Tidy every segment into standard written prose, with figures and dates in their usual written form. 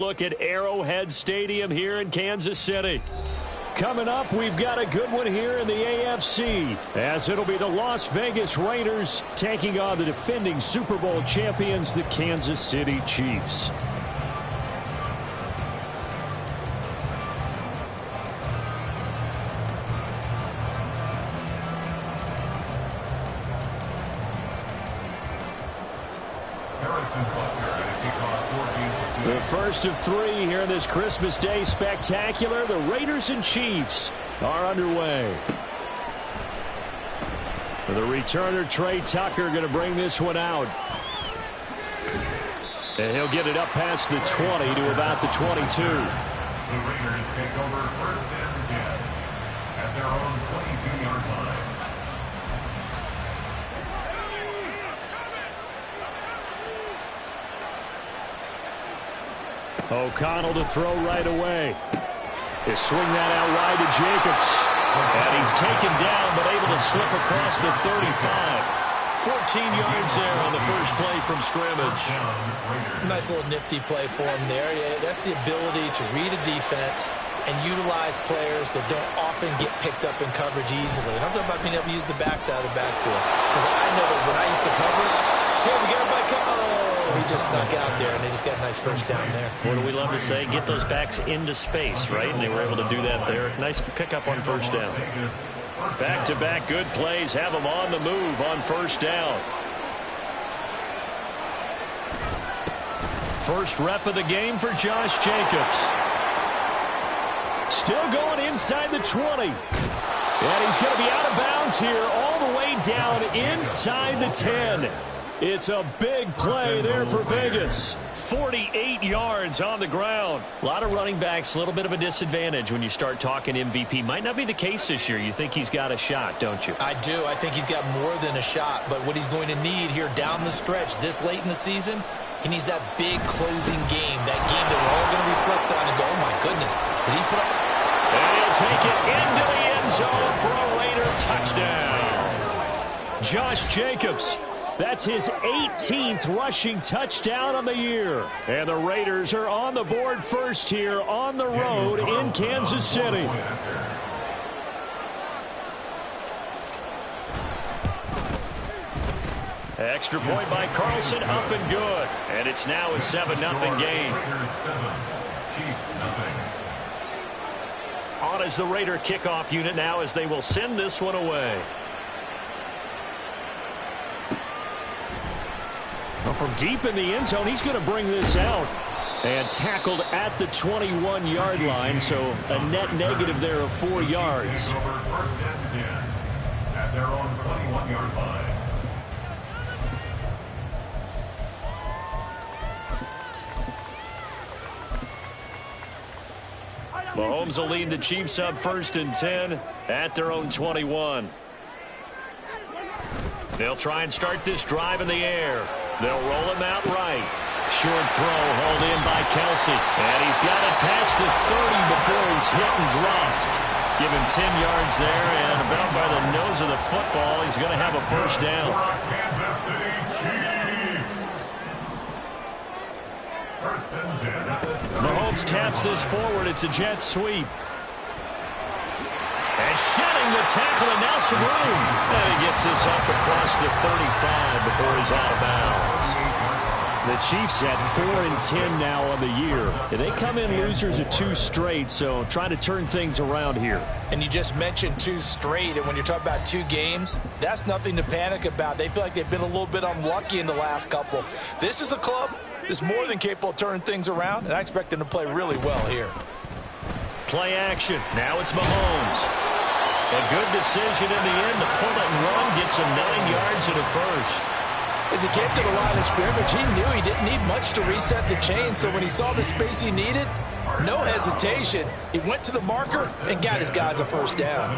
Look at Arrowhead Stadium here in Kansas City. Coming up, we've got a good one here in the AFC, as it'll be the Las Vegas Raiders taking on the defending Super Bowl champions, the Kansas City Chiefs. The first of three here in this Christmas Day spectacular. The Raiders and Chiefs are underway. For the returner, Trey Tucker, going to bring this one out. And he'll get it up past the 20 to about the 22. The Raiders take over first and 10 at their own 22-yard line. O'Connell to throw right away. They swing that out wide to Jacobs. And he's taken down, but able to slip across the 35. 14 yards there on the first play from scrimmage. Nice little nifty play for him there. Yeah, that's the ability to read a defense and utilize players that don't often get picked up in coverage easily. And I'm talking about being able to use the backside of the backfield. Because I know that when I used to cover, hey, we got a back cover. He just snuck out there, and they just got a nice first down there. What do we love to say? Get those backs into space, right? And they were able to do that there. Nice pickup on first down. Back-to-back good plays have them on the move on first down. First rep of the game for Josh Jacobs. Still going inside the 20. And he's going to be out of bounds here all the way down inside the 10. It's a big play there for Vegas. 48 yards on the ground. A lot of running backs, a little bit of a disadvantage when you start talking MVP. Might not be the case this year. You think he's got a shot, don't you? I do. I think he's got more than a shot. But what he's going to need here down the stretch this late in the season, he needs that big closing game. That game that we're all going to reflect on and go, oh, my goodness. Did he put up? And he'll take it into the end zone for a Raider touchdown. Josh Jacobs. That's his 18th rushing touchdown of the year. And the Raiders are on the board first here on the road in Kansas City. Extra point by Carlson, up and good. And it's now a 7-0 game. On as the Raider kickoff unit now as they will send this one away. From deep in the end zone, he's going to bring this out. And tackled at the 21-yard line, so a net negative there of 4 yards. First and 10 at their own 21-yard line. Mahomes will lead the Chiefs up first and 10 at their own 21. They'll try and start this drive in the air. They'll roll him out right. Short throw hauled in by Kelsey. And he's got it past the 30 before he's hit and dropped. Give him 10 yards there, and about by the nose of the football, he's going to have a first down. Kansas City Chiefs. First and 10. Mahomes taps this forward. It's a jet sweep. And shedding the tackle, and now some room. And he gets this up across the 35 before he's out of bounds. The Chiefs had 4 and 10 now on the year. And they come in losers of 2 straight, so trying to turn things around here. And you just mentioned 2 straight, and when you're talking about 2 games, that's nothing to panic about. They feel like they've been a little bit unlucky in the last couple. This is a club that's more than capable of turning things around, and I expect them to play really well here. Play action. Now it's Mahomes. A good decision in the end to pull it and run. Gets him 9 yards and a first. As he came to the line of scrimmage, he knew he didn't need much to reset the chain. So when he saw the space he needed, no hesitation. He went to the marker and got his guys a first down.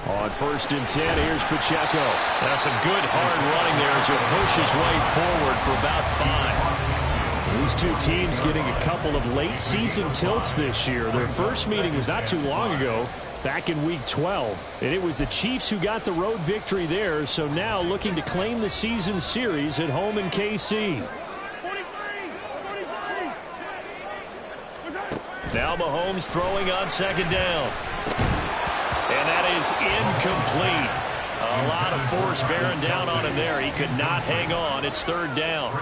On first and 10, here's Pacheco. That's some good hard running there as he'll push his way forward for about 5. These 2 teams getting a couple of late season tilts this year. Their first meeting was not too long ago, back in week 12. And it was the Chiefs who got the road victory there, so now looking to claim the season series at home in KC. Now Mahomes throwing on second down. And that is incomplete. A lot of force bearing down on him there. He could not hang on. It's third down.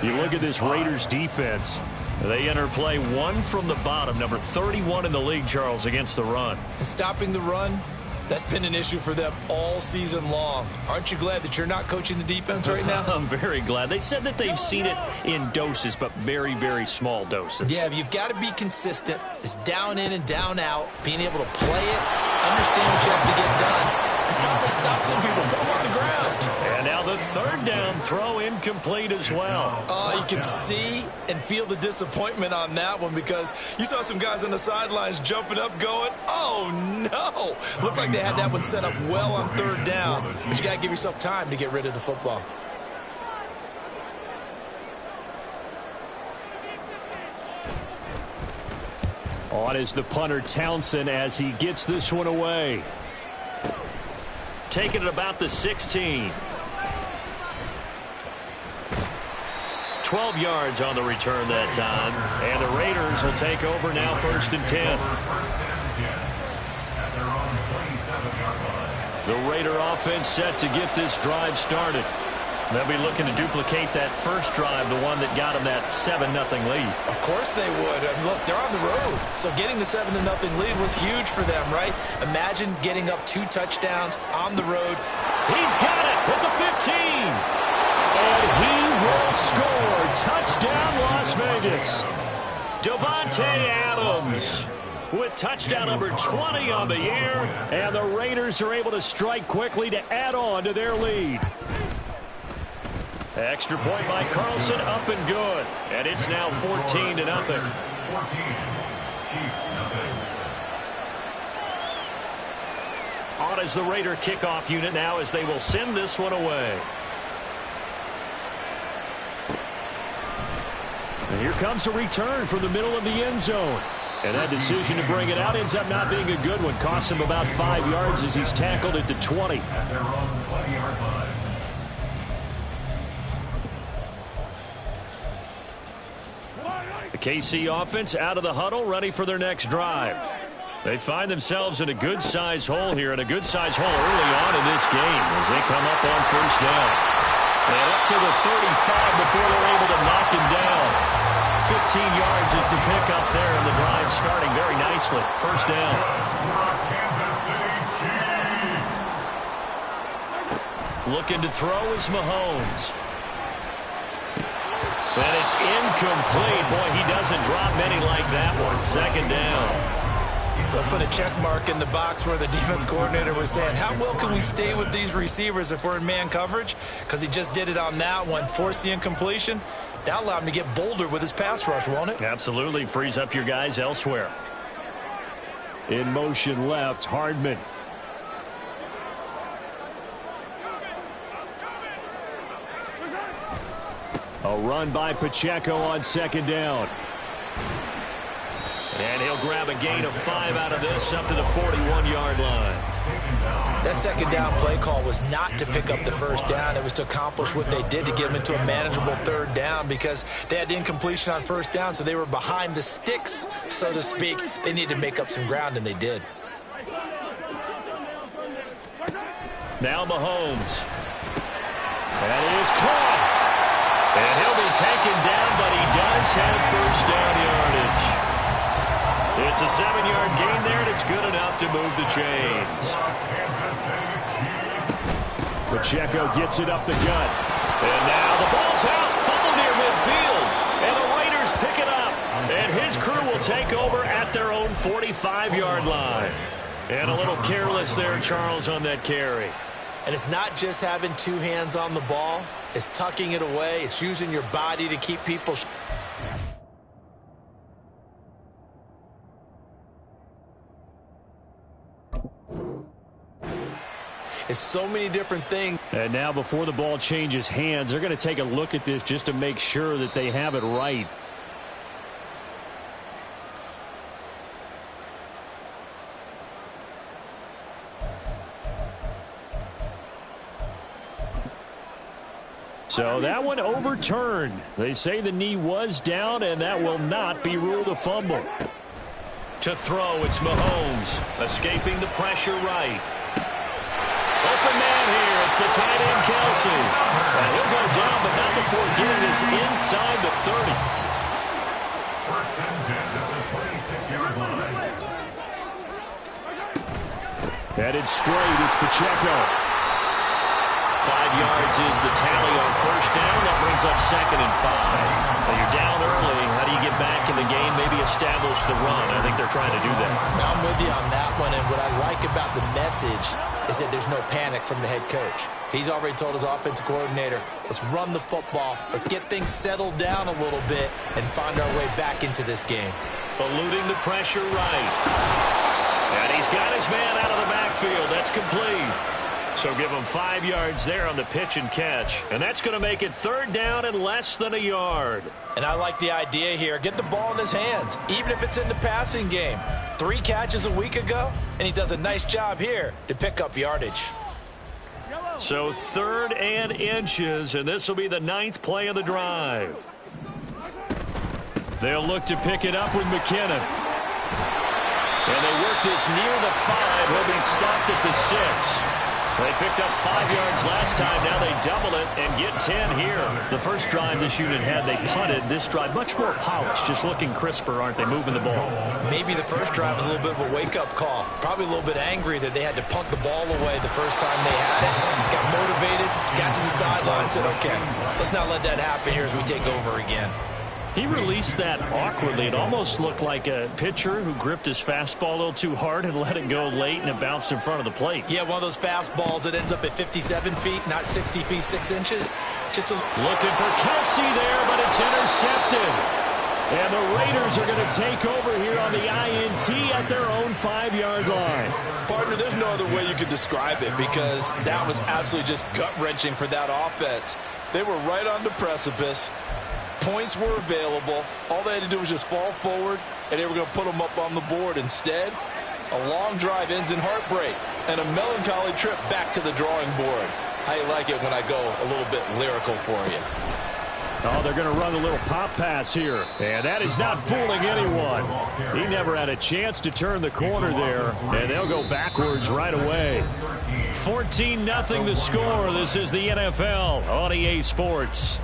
You look at this Raiders defense. They enter play one from the bottom, number 31 in the league, Charles, against the run. And stopping the run, that's been an issue for them all season long. Aren't you glad that you're not coaching the defense right now? I'm very glad. They said that they've seen it in doses, but very, very small doses. Yeah, you've got to be consistent. It's down in and down out, being able to play it, understand what you have to get done, and finally stop some people, put them on the ground. And now the third down throw incomplete as well. You can see and feel the disappointment on that one because you saw some guys on the sidelines jumping up going, oh, no. Looked like they had that one set up well on third down, but you got to give yourself time to get rid of the football. On is the punter Townsend as he gets this one away. Taking it about the 16. 12 yards on the return that time. And the Raiders will take over now, 1st and 10. The Raider offense set to get this drive started. They'll be looking to duplicate that first drive, the one that got them that 7-0 lead. Of course they would. And look, they're on the road. So getting the 7-0 lead was huge for them, right? Imagine getting up 2 touchdowns on the road. He's got it at the 15. And he will score. Touchdown, Las Vegas. Davante Adams with touchdown number 20 on the year. And the Raiders are able to strike quickly to add on to their lead. Extra point by Carlson, up and good. And it's now 14-0. 14. Chiefs, nothing. On is the Raider kickoff unit now as they will send this one away. And here comes a return from the middle of the end zone. And that decision to bring it out ends up not being a good one. Costs him about 5 yards as he's tackled at the 20. At their own 20-yard line. The KC offense out of the huddle, ready for their next drive. They find themselves in a good-sized hole here, and a good-sized hole early on in this game as they come up on first down. And up to the 35 before they're able to knock him down. 15 yards is the pickup there, and the drive starting very nicely. First down. Kansas City Chiefs. Looking to throw is Mahomes. And it's incomplete. Boy, he doesn't drop many like that one. Second down. They'll put a check mark in the box where the defense coordinator was saying, how well can we stay with these receivers if we're in man coverage? Because he just did it on that one. Force the incompletion. That'll allow him to get bolder with his pass rush, won't it? Absolutely. Frees up your guys elsewhere. In motion left, Hardman. A run by Pacheco on second down. And he'll grab a gain of 5 out of this up to the 41-yard line. That second down play call was not to pick up the first down. It was to accomplish what they did to get them into a manageable third down because they had incompletion on first down, so they were behind the sticks, so to speak. They needed to make up some ground, and they did. Now Mahomes. That is caught. And he'll be taken down, but he does have first down yardage. It's a 7-yard gain there, and it's good enough to move the chains. Pacheco gets it up the gut. And now the ball's out, fumble near midfield. And the Raiders pick it up. And his crew will take over at their own 45-yard line. And a little careless there, Charles, on that carry. And it's not just having 2 hands on the ball. It's tucking it away. It's using your body to keep people. It's so many different things. And now before the ball changes hands, they're going to take a look at this just to make sure that they have it right. So that one overturned. They say the knee was down, and that will not be ruled a fumble. To throw, it's Mahomes, escaping the pressure right. Open man here, it's the tight end Kelsey. And he'll go down, but not before getting this inside the 30. First and 10 at the 26-yard line. Headed straight, it's Pacheco. 5 yards is the tally on first down. That brings up 2nd and 5. Well, you're down early. How do you get back in the game? Maybe establish the run. I think they're trying to do that. I'm with you on that one, and what I like about the message is that there's no panic from the head coach. He's already told his offensive coordinator, let's run the football, let's get things settled down a little bit and find our way back into this game. Eluding the pressure right. And he's got his man out of the backfield. That's complete. So give him 5 yards there on the pitch and catch. And that's going to make it 3rd down and less than a yard. And I like the idea here. Get the ball in his hands, even if it's in the passing game. 3 catches a week ago, and he does a nice job here to pick up yardage. So 3rd and inches, and this will be the 9th play of the drive. They'll look to pick it up with McKinnon. And they work this near the 5. He'll be stopped at the 6. They picked up 5 yards last time. Now they double it and get 10 here. The first drive this unit had, they punted. This drive, much more polished, just looking crisper, aren't they, moving the ball? Maybe the first drive was a little bit of a wake-up call. Probably a little bit angry that they had to punt the ball away the first time they had it. Got motivated, got to the sideline, and said, okay, let's not let that happen here as we take over again. He released that awkwardly. It almost looked like a pitcher who gripped his fastball a little too hard and let it go late, and it bounced in front of the plate. Yeah, one of those fastballs that ends up at 57 feet, not 60 feet, 6 inches. Looking for Kelsey there, but it's intercepted. And the Raiders are going to take over here on the INT at their own 5-yard line. Partner, there's no other way you could describe it because that was absolutely just gut-wrenching for that offense. They were right on the precipice. Points were available. All they had to do was just fall forward, and they were going to put them up on the board. Instead, a long drive ends in heartbreak and a melancholy trip back to the drawing board. How you like it when I go a little bit lyrical for you? Oh, they're going to run a little pop pass here. And that is not fooling anyone. He never had a chance to turn the corner there, and they'll go backwards right away. 14-0 the score. This is the NFL on EA Sports.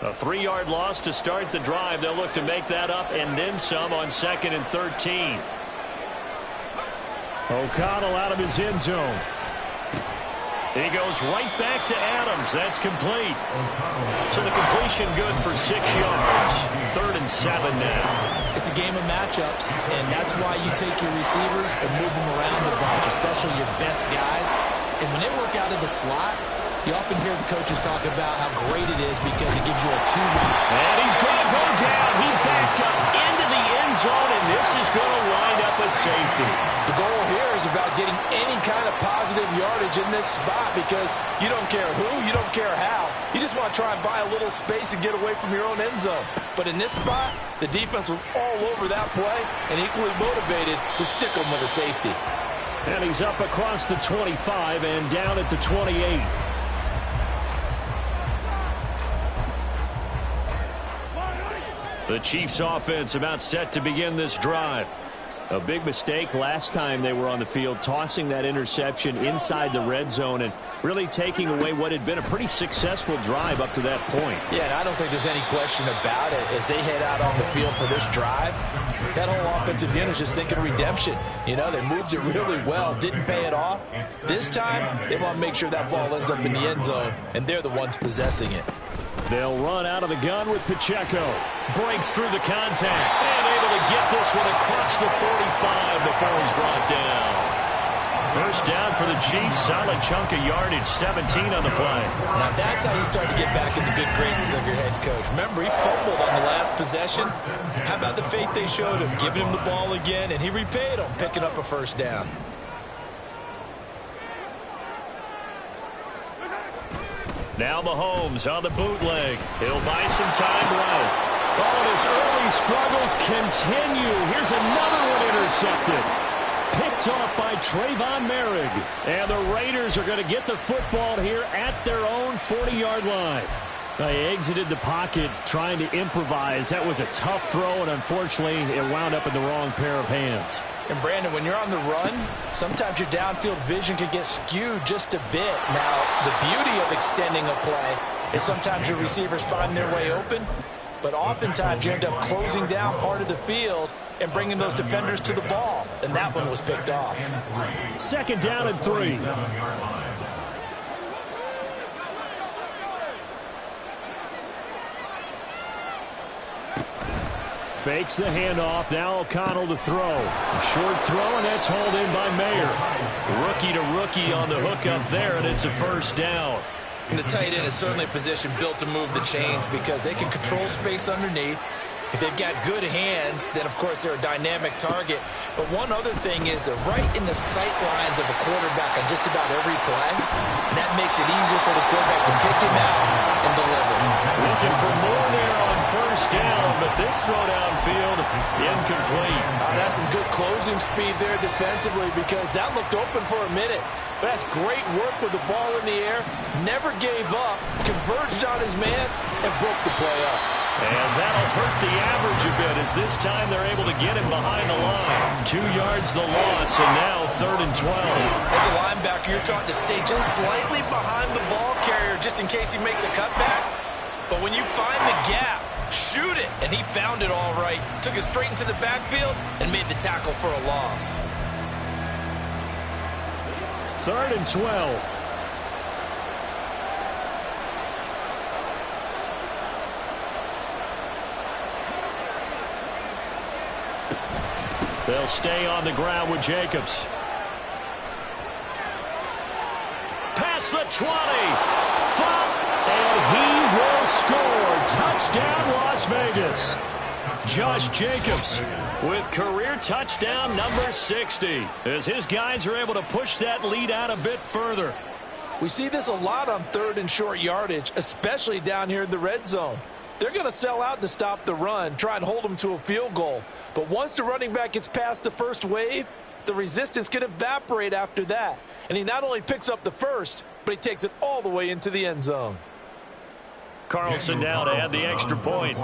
A 3-yard loss to start the drive. They'll look to make that up and then some on 2nd and 13. O'Connell out of his end zone. He goes right back to Adams. That's complete. So the completion good for 6 yards. 3rd and 7 now. It's a game of matchups, and that's why you take your receivers and move them around a bunch, especially your best guys. And when they work out of the slot, you often hear the coaches talk about how great it is because it gives you a 2-1. And he's going to go down. He backed up into the end zone, and this is going to wind up a safety. The goal here is about getting any kind of positive yardage in this spot because you don't care who, you don't care how. You just want to try and buy a little space and get away from your own end zone. But in this spot, the defense was all over that play and equally motivated to stick them with a safety. And he's up across the 25 and down at the 28. The Chiefs offense about set to begin this drive. A big mistake last time they were on the field, tossing that interception inside the red zone and really taking away what had been a pretty successful drive up to that point. Yeah, and I don't think there's any question about it. As they head out on the field for this drive, that whole offensive unit is just thinking redemption. You know, they moved it really well, didn't pay it off. This time, they want to make sure that ball ends up in the end zone, and they're the ones possessing it. They'll run out of the gun with Pacheco. Breaks through the contact. And able to get this one across the 45 before he's brought down. First down for the Chiefs. Solid chunk of yardage, 17 on the play. Now that's how you start to get back in the good graces of your head coach. Remember, he fumbled on the last possession. How about the faith they showed him, giving him the ball again, and he repaid them, picking up a first down. Now Mahomes on the bootleg. He'll buy some time right. Oh, and his early struggles continue. Here's another one intercepted. Picked off by Trayvon Merrick. And the Raiders are going to get the football here at their own 40-yard line. They exited the pocket trying to improvise. That was a tough throw, and unfortunately, it wound up in the wrong pair of hands. And Brandon, when you're on the run, sometimes your downfield vision can get skewed just a bit. Now, the beauty of extending a play is sometimes your receivers find their way open, but oftentimes you end up closing down part of the field and bringing those defenders to the ball, and that one was picked off. Second down and 3. Fakes the handoff. Now O'Connell to throw. A short throw, and that's hauled in by Mayer. Rookie to rookie on the hook up there, and it's a first down. And the tight end is certainly a position built to move the chains because they can control space underneath. If they've got good hands, then, of course, they're a dynamic target. But one other thing is they're right in the sight lines of a quarterback on just about every play, and that makes it easier for the quarterback to pick him out and deliver. Looking for more there on first down, but this throw downfield incomplete. That's some good closing speed there defensively because that looked open for a minute. But that's great work with the ball in the air. Never gave up, converged on his man, and broke the play up. And that'll hurt the average a bit as this time they're able to get him behind the line. 2 yards the loss, and now 3rd and 12. As a linebacker, you're taught to stay just slightly behind the ball carrier just in case he makes a cutback. But when you find the gap, shoot it. And he found it all right. Took it straight into the backfield and made the tackle for a loss. 3rd and 12. They'll stay on the ground with Jacobs. Past the 20. And he will score. Touchdown, Las Vegas. Josh Jacobs with career touchdown number 60 as his guys are able to push that lead out a bit further. We see this a lot on 3rd and short yardage, especially down here in the red zone. They're going to sell out to stop the run, try and hold them to a field goal. But once the running back gets past the first wave, the resistance can evaporate after that. And he not only picks up the first, but he takes it all the way into the end zone. Carlson now to add the extra point.